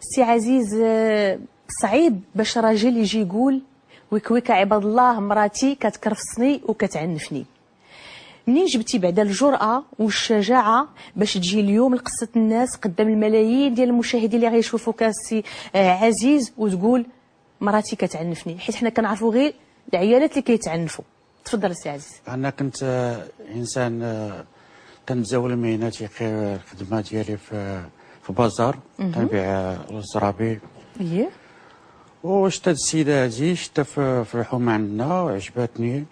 سي عزيز، صعيب باش راجل يجي يقول ويك عباد الله مراتي كتكرفصني وكتعنفني. منين جبتي بعدا الجرأة والشجاعة باش تجي اليوم لقصة الناس قدام الملايين ديال المشاهدين اللي غيشوفوك السي عزيز وتقول مراتي كتعنفني؟ حيت حنا كنعرفوا غير العيالات اللي كيتعنفوا. تفضل السي عزيز. انا كنت انسان كنتزاول مهنتي، الخدمه ديالي في بازار كنبيع الزرابي. اييه. وشتا هاد السيده هادي شتا في الحومه عندنا وعجباتني،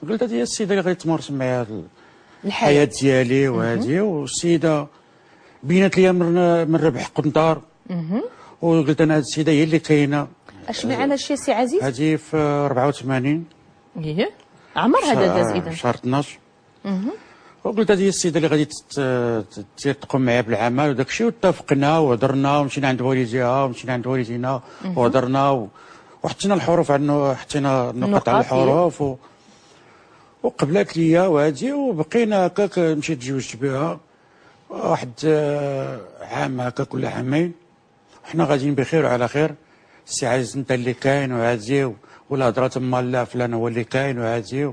قلت هادي هي السيده اللي غتمارس معايا الحياه ديالي وهادي. والسيده بينات ليا من ربح قنطار. وقلت انا هاد السيده هي اللي كاينه. اش معنا شي سي عزيز؟ هادي في 84. اييه. عمر هذا داز اذا شهر 12. وقلت هذه هي السيده اللي غادي تقوم معايا بالعمل وداك الشيء. واتفقنا وهضرنا ومشينا عند والديها ومشينا عند والدينا وهضرنا وحطينا الحروف عنه، حطينا نقط على الحروف وقبلت ليا وهادي. وبقينا هكاك، مشيت تزوجت بها واحد عام هكاك ولا عامين، حنا غاديين بخير وعلى خير. السي عزيز انت اللي كاين وهادي، والهضره تما لا فلان هو اللي كاين وهادي.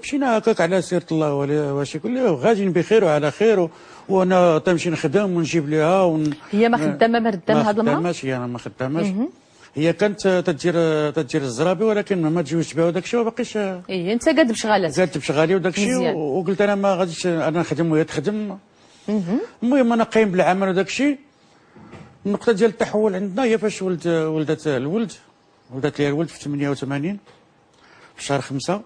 مشينا هكاك على سيرة الله واش يقول لي غاديين بخير وعلى خير. وانا تمشي نخدم ونجيب لها هي ما خدامه هاد المراه؟ ما هي انا ما خداماش. هي كانت تدير الزرابي، ولكن ما تزوجت بها وداك الشيء وباقيش. اي انت قاد بشغالات؟ قاد بشغالي وداك الشيء. وقلت انا ما غاديش انا نخدم وهي تخدم. المهم انا قايم بالعمل وداك الشيء. النقطه ديال التحول عندنا هي فاش ولدت الولد. ولدت لي الولد في 88 في شهر 5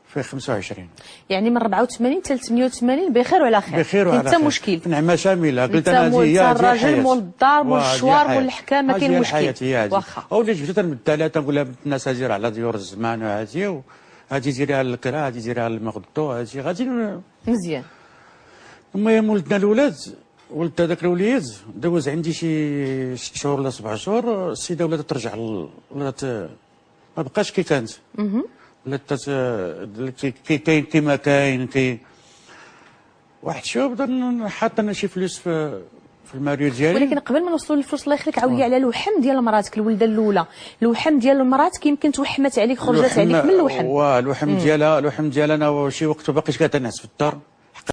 في 25. يعني من 84 حتى 88 بخير وعلى خير. بخير وعلى خير. انت مشكل في نعمه شامله. قلت انا هذه هي الراجل مول الدار مول الشوار مول الحكام، ما كاين مشكل. واخا وليت جبت تنبدا لها تنقول لها الناس هادي على ديور الزمان وهادي، وهادي ديريها للكرا، هادي ديريها للمغدو، هادي غادي مزيان. المهم ولدنا الولاد، ولد هذاك الوليد دوز عندي شي 6 شهور ولا 7 شهور. السيده ولات ترجع ولات ما بقاش كي كانت. ولات كاين كيما كاين واحد شوف حاط انا شي فلوس في الماريو ديالي. ولكن قبل ما نوصلوا للفلوس الله يخليك عاودي على الوحم ديال مراتك الولده الاولى. الوحم ديال مراتك يمكن توحمت عليك، خرجت عليك من الوحم. الوحم ديالها انا شي وقت باقيش كتنعس في الدار.